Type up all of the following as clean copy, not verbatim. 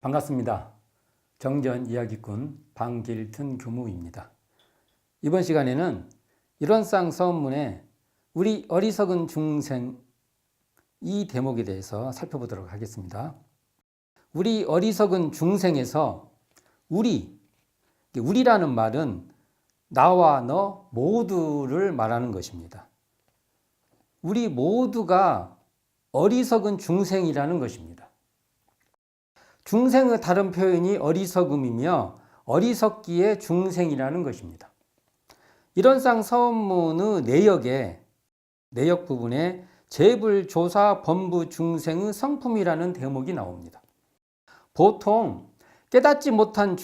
반갑습니다. 정전 이야기꾼 방길튼 교무입니다. 이번 시간에는 일원상 서원문의 우리 어리석은 중생 이 대목에 대해서 살펴보도록 하겠습니다. 우리 어리석은 중생에서 우리라는 말은 나와 너 모두를 말하는 것입니다. 우리 모두가 어리석은 중생이라는 것입니다. 중생의 다른 표현이 어리석음이며 어리석기에 중생이라는 것입니다. 일원상 서원문의 내역 부분에 재불조사 범부 중생의 성품이라는 대목이 나옵니다. 보통 깨닫지 못한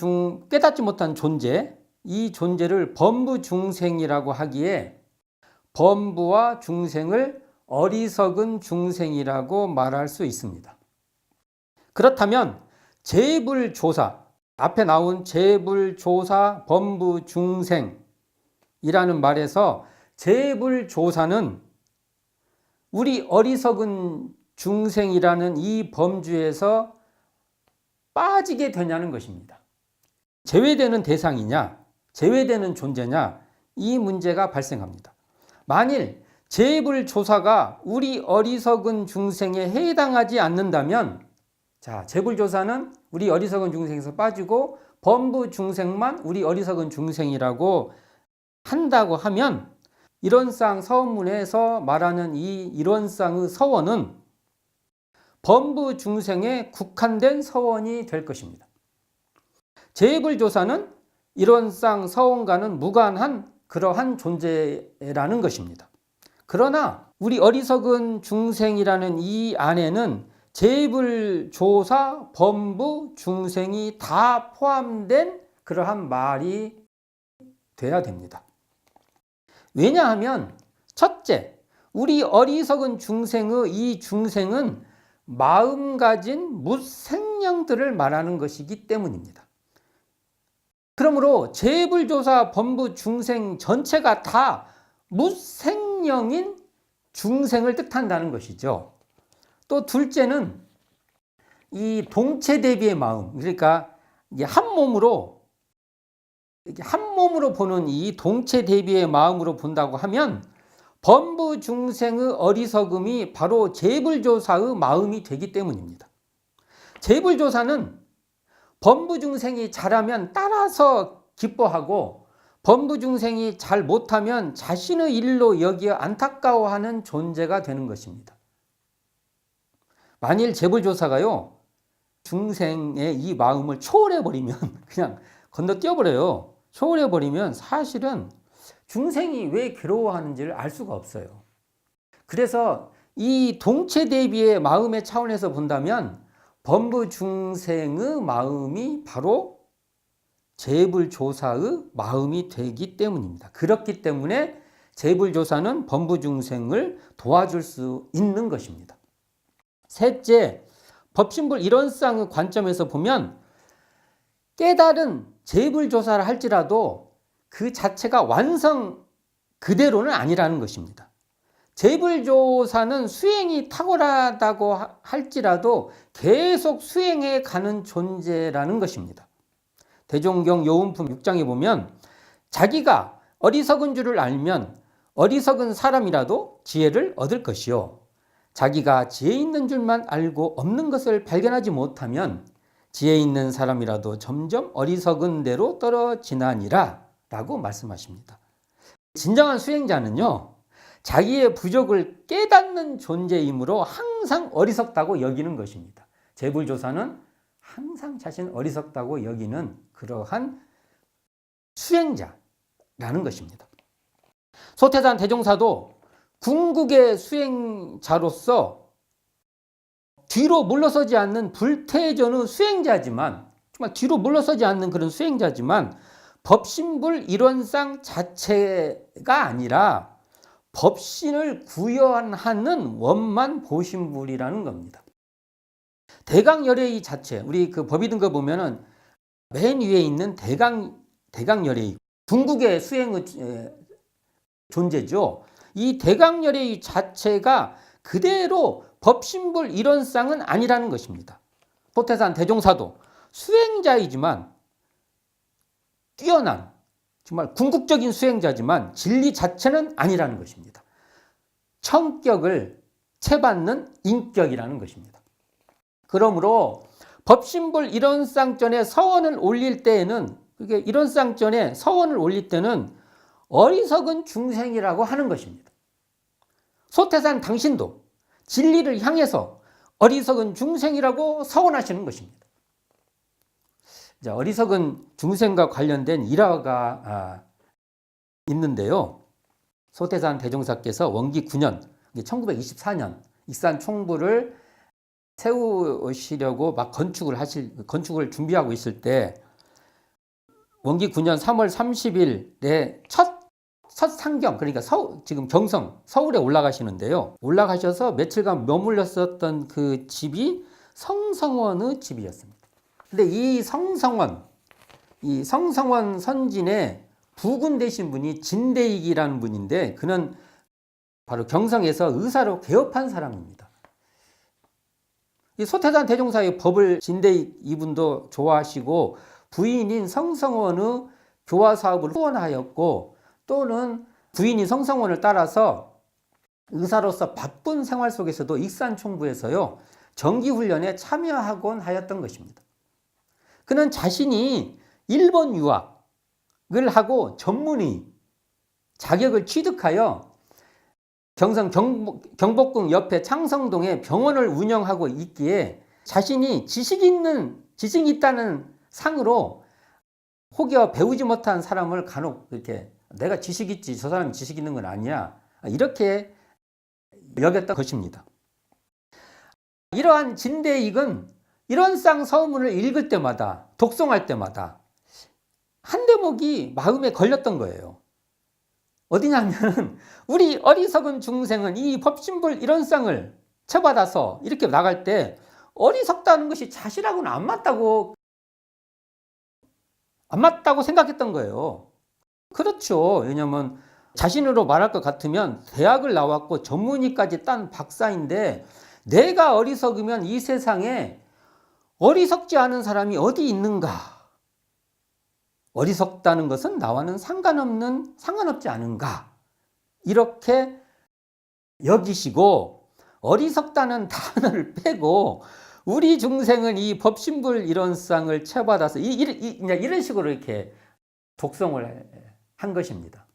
존재, 이 존재를 범부 중생이라고 하기에 범부와 중생을 어리석은 중생이라고 말할 수 있습니다. 그렇다면 재불조사, 앞에 나온 재불조사 범부 중생이라는 말에서 재불조사는 우리 어리석은 중생이라는 이 범주에서 빠지게 되냐는 것입니다. 제외되는 대상이냐, 제외되는 존재냐, 이 문제가 발생합니다. 만일 재불조사가 우리 어리석은 중생에 해당하지 않는다면, 재불조사는 우리 어리석은 중생에서 빠지고 범부 중생만 우리 어리석은 중생이라고 한다고 하면, 일원상 서원문에서 말하는 이 일원상의 서원은 범부 중생에 국한된 서원이 될 것입니다. 재불조사는 일원상 서원과는 무관한 그러한 존재라는 것입니다. 그러나 우리 어리석은 중생이라는 이 안에는 재불조사 범부 중생이 다 포함된 그러한 말이 돼야 됩니다. 왜냐하면 첫째, 우리 어리석은 중생의 이 중생은 마음 가진 무생령들을 말하는 것이기 때문입니다. 그러므로 재불조사 범부 중생 전체가 다 무생령인 중생을 뜻한다는 것이죠. 또 둘째는 이 동체 대비의 마음, 그러니까 한 몸으로 보는 이 동체 대비의 마음으로 본다고 하면 범부 중생의 어리석음이 바로 재불조사의 마음이 되기 때문입니다. 재불조사는 범부 중생이 잘하면 따라서 기뻐하고 범부 중생이 잘 못하면 자신의 일로 여기어 안타까워하는 존재가 되는 것입니다. 만일 재불조사가요, 중생의 이 마음을 초월해버리면, 그냥 건너뛰어버려요. 초월해버리면 사실은 중생이 왜 괴로워하는지를 알 수가 없어요. 그래서 이 동체 대비의 마음의 차원에서 본다면 범부 중생의 마음이 바로 재불조사의 마음이 되기 때문입니다. 그렇기 때문에 재불조사는 범부 중생을 도와줄 수 있는 것입니다. 셋째, 법신불 일원상의 관점에서 보면 깨달은 재불조사를 할지라도 그 자체가 완성 그대로는 아니라는 것입니다. 재불조사는 수행이 탁월하다고 할지라도 계속 수행해 가는 존재라는 것입니다. 대종경 요은품 6장에 보면 자기가 어리석은 줄을 알면 어리석은 사람이라도 지혜를 얻을 것이요, 자기가 지혜 있는 줄만 알고 없는 것을 발견하지 못하면 지혜 있는 사람이라도 점점 어리석은 대로 떨어지나니라 라고 말씀하십니다. 진정한 수행자는요, 자기의 부족을 깨닫는 존재이므로 항상 어리석다고 여기는 것입니다. 재불조사는 항상 자신 어리석다고 여기는 그러한 수행자라는 것입니다. 소태산 대종사도 궁극의 수행자로서 뒤로 물러서지 않는 불태전의 수행자지만, 정말 뒤로 물러서지 않는 그런 수행자지만 법신불 일원상 자체가 아니라 법신을 구현하는 원만 보신불이라는 겁니다. 대강열애의 자체, 우리 그 법이 든 거 보면은 맨 위에 있는 대강열애의 궁극의 수행의 존재죠. 이 대강열애의 자체가 그대로 법신불 일원상은 아니라는 것입니다. 소태산 대종사도 수행자이지만 뛰어난 정말 궁극적인 수행자지만 진리 자체는 아니라는 것입니다. 청격을 채받는 인격이라는 것입니다. 그러므로 법신불 일원상전에 서원을 올릴 때에는 그게 일원상전에 서원을 올릴 때는 어리석은 중생이라고 하는 것입니다. 소태산 당신도 진리를 향해서 어리석은 중생이라고 서원하시는 것입니다. 자, 어리석은 중생과 관련된 일화가 있는데요. 소태산 대종사께서 원기 9년, 1924년 익산 총부를 세우시려고 막 건축을 준비하고 있을 때 원기 9년 3월 30일에 첫 상경, 그러니까 지금 경성 서울에 올라가시는데요. 올라가셔서 며칠간 머물렀었던 그 집이 성성원의 집이었습니다. 근데 이 성성원 선진의 부군 되신 분이 진대익이라는 분인데 그는 바로 경성에서 의사로 개업한 사람입니다. 이 소태산 대종사의 법을 진대익 이분도 좋아하시고 부인인 성성원의 교화 사업을 후원하였고 또는 부인인 성성원을 따라서 의사로서 바쁜 생활 속에서도 익산 총부에서요 정기훈련에 참여하곤 하였던 것입니다. 그는 자신이 일본 유학을 하고 전문의 자격을 취득하여 경성 경복궁 옆에 창성동에 병원을 운영하고 있기에 자신이 지식이 있다는 상으로 혹여 배우지 못한 사람을 간혹 이렇게 내가 지식 있지 저 사람이 지식 있는 건 아니야 이렇게 여겼던 것입니다. 이러한 진대익은 일원상 서문을 읽을 때마다 독송할 때마다 한 대목이 마음에 걸렸던 거예요. 어디냐면 우리 어리석은 중생은 이 법신불 일원상을 쳐받아서 이렇게 나갈 때 어리석다는 것이 자신하고는 안 맞다고 생각했던 거예요. 그렇죠. 왜냐하면 자신으로 말할 것 같으면 대학을 나왔고 전문의까지 딴 박사인데 내가 어리석으면 이 세상에 어리석지 않은 사람이 어디 있는가? 어리석다는 것은 나와는 상관없지 않은가? 이렇게 여기시고 어리석다는 단어를 빼고 우리 중생은 이 법신불 일원상을 채받아서 이런 식으로 이렇게 독송을 한 것입니다.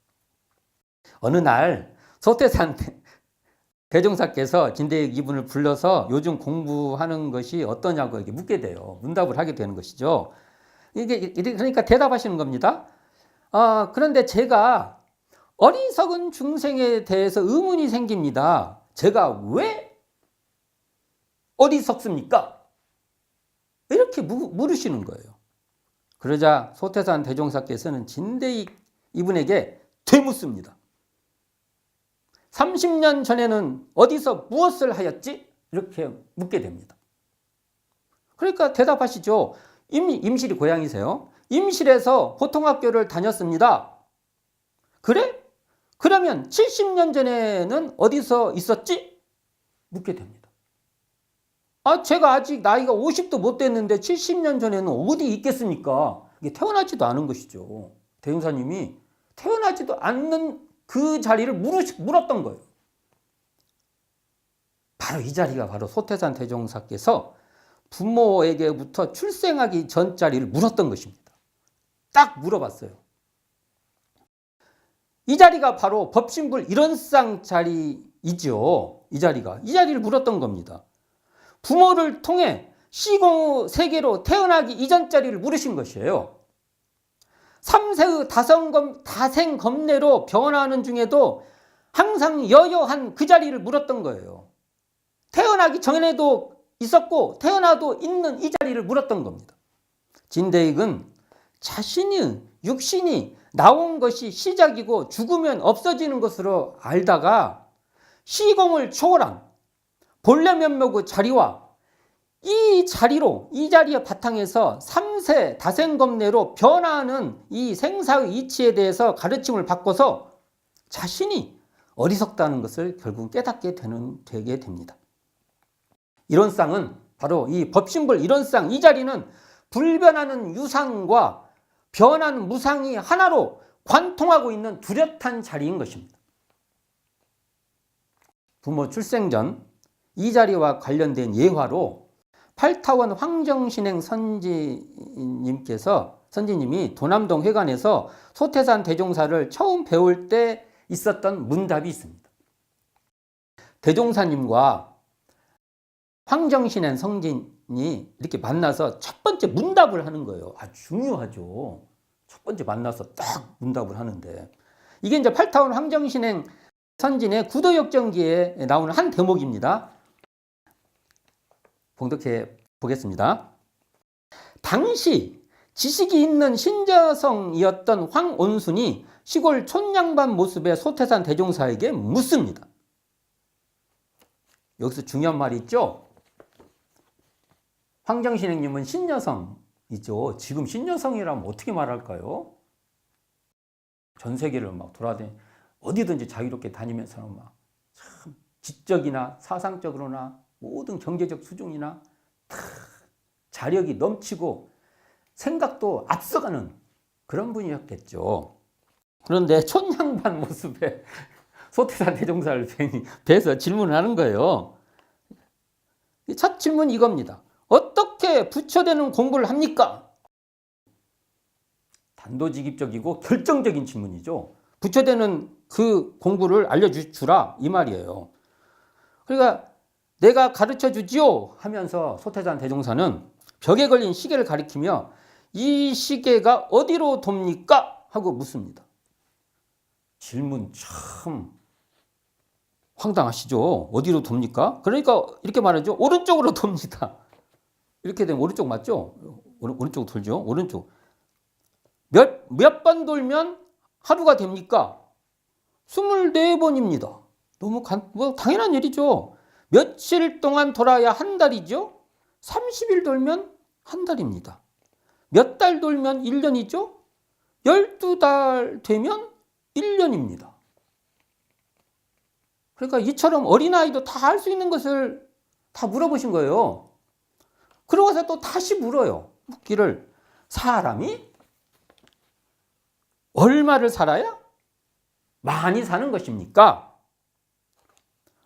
어느 날 소태산 대종사께서 진대익 이분을 불러서 요즘 공부하는 것이 어떠냐고 이렇게 묻게 돼요. 문답을 하게 되는 것이죠. 그러니까 대답하시는 겁니다. 그런데 제가 어리석은 중생에 대해서 의문이 생깁니다. 제가 왜 어리석습니까? 이렇게 물으시는 거예요. 그러자 소태산 대종사께서는 진대익 이분에게 되묻습니다. 30년 전에는 어디서 무엇을 하였지? 이렇게 묻게 됩니다. 그러니까 대답하시죠. 임실이 고향이세요. 임실에서 보통학교를 다녔습니다. 그래? 그러면 70년 전에는 어디서 있었지? 묻게 됩니다. 제가 아직 나이가 50도 못 됐는데 70년 전에는 어디 있겠습니까? 이게 태어나지도 않은 것이죠. 대종사님이 태어나지도 않는 그 자리를 물었던 거예요. 바로 이 자리가 바로 소태산 대종사께서 부모에게부터 출생하기 전 자리를 물었던 것입니다. 딱 물어봤어요. 이 자리가 바로 법신불 일원상 자리이죠. 이 자리를 물었던 겁니다. 부모를 통해 시공 세계로 태어나기 이전 자리를 물으신 것이에요. 3세의 다생검내로 변화하는 중에도 항상 여여한 그 자리를 물었던 거예요. 태어나기 전에도 있었고 태어나도 있는 이 자리를 물었던 겁니다. 진대익은 자신이 육신이 나온 것이 시작이고 죽으면 없어지는 것으로 알다가 시공을 초월한 본래 면목의 자리와 이 자리의 바탕에서 3세 다생검내로 변화하는 이 생사의 이치에 대해서 가르침을 받고서 자신이 어리석다는 것을 결국 깨닫게 되게 됩니다. 일원상은 바로 이 법신불 일원상 이 자리는 불변하는 유상과 변한 무상이 하나로 관통하고 있는 뚜렷한 자리인 것입니다. 부모 출생 전 이 자리와 관련된 예화로 팔타원 황정신행 선지님이 도남동 회관에서 소태산 대종사를 처음 배울 때 있었던 문답이 있습니다. 대종사님과 황정신행 성진이 이렇게 만나서 첫 번째 문답을 하는 거예요. 아주 중요하죠. 첫 번째 만나서 딱 문답을 하는데, 이게 이제 팔타원 황정신행 선진의 구도역정기에 나오는 한 대목입니다. 봉독해 보겠습니다. 당시 지식이 있는 신저성이었던 황온순이 시골 촌양반 모습의 소태산 대종사에게 묻습니다. 여기서 중요한 말이 있죠. 황정신행님은 신여성이죠. 지금 신여성이라면 어떻게 말할까요? 전 세계를 막 돌아다니 어디든지 자유롭게 다니면서 막 참 지적이나 사상적으로나 모든 경제적 수준이나 다 자력이 넘치고 생각도 앞서가는 그런 분이었겠죠. 그런데 촌양반 모습의 소태산 대종사를 뵈서 질문을 하는 거예요. 첫 질문이 이겁니다. 어떻게 부처되는 공부를 합니까? 단도직입적이고 결정적인 질문이죠. 부처되는 그 공부를 알려주라 이 말이에요. 그러니까 내가 가르쳐 주지요 하면서 소태산 대종사는 벽에 걸린 시계를 가리키며 이 시계가 어디로 돕니까? 하고 묻습니다. 질문 참 황당하시죠? 어디로 돕니까? 그러니까 이렇게 말하죠. 오른쪽으로 돕니다. 이렇게 되면 오른쪽 맞죠? 오른쪽 돌죠. 오른쪽. 몇 번 돌면 하루가 됩니까? 24번입니다. 너무 당연한 일이죠. 며칠 동안 돌아야 한 달이죠? 30일 돌면 한 달입니다. 몇 달 돌면 1년이죠? 12달 되면 1년입니다. 그러니까 이처럼 어린아이도 다 할 수 있는 것을 다 물어보신 거예요. 그러고서 또 다시 물어요. 묻기를 사람이 얼마를 살아야 많이 사는 것입니까?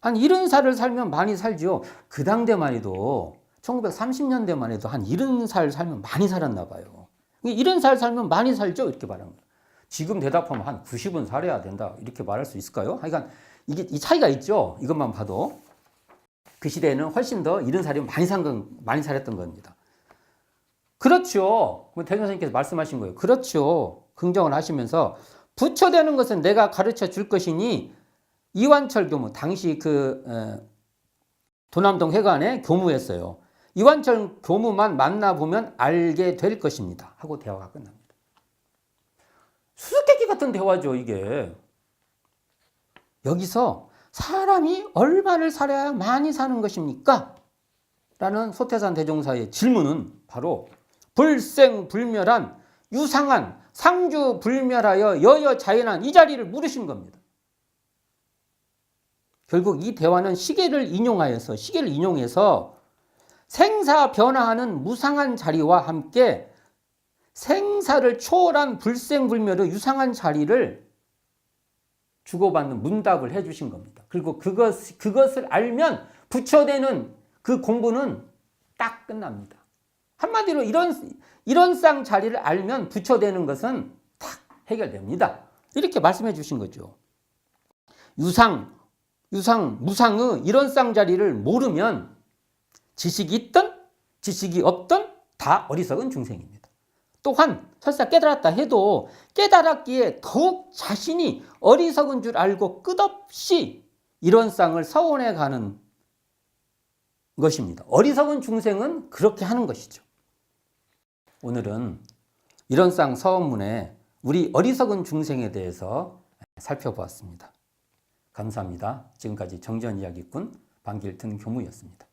한 70살을 살면 많이 살죠. 그 당대만 해도 1930년대만 해도 한 70살 살면 많이 살았나 봐요. 70살 살면 많이 살죠. 이렇게 말하는 거예요. 지금 대답하면 한 90은 살아야 된다. 이렇게 말할 수 있을까요? 하여간 이게 이 차이가 있죠. 이것만 봐도. 그 시대에는 훨씬 더 70살이면 많이 살았던 겁니다. 그렇죠. 대전 선생님께서 말씀하신 거예요. 그렇죠. 긍정을 하시면서 부처되는 것은 내가 가르쳐 줄 것이니 이완철 교무, 당시 도남동 회관에 교무했어요. 이완철 교무만 만나보면 알게 될 것입니다. 하고 대화가 끝납니다. 수수께끼 같은 대화죠, 이게. 여기서 사람이 얼마를 살아야 많이 사는 것입니까? 라는 소태산 대종사의 질문은 바로 불생불멸한 유상한 상주불멸하여 여여자연한 이 자리를 물으신 겁니다. 결국 이 대화는 시계를 인용해서 생사 변화하는 무상한 자리와 함께 생사를 초월한 불생불멸의 유상한 자리를 주고받는 문답을 해주신 겁니다. 그리고 그것을 알면 부처되는 그 공부는 딱 끝납니다. 한마디로 이런 쌍 자리를 알면 부처되는 것은 딱 해결됩니다. 이렇게 말씀해 주신 거죠. 유상, 무상의 이런 쌍자리를 모르면 지식이 있든 지식이 없든 다 어리석은 중생입니다. 또한 설사 깨달았다 해도 깨달았기에 더욱 자신이 어리석은 줄 알고 끝없이 이런 쌍을 서원해 가는 것입니다. 어리석은 중생은 그렇게 하는 것이죠. 오늘은 이런 쌍 서원문에 우리 어리석은 중생에 대해서 살펴보았습니다. 감사합니다. 지금까지 정전이야기꾼 방길튼 교무였습니다.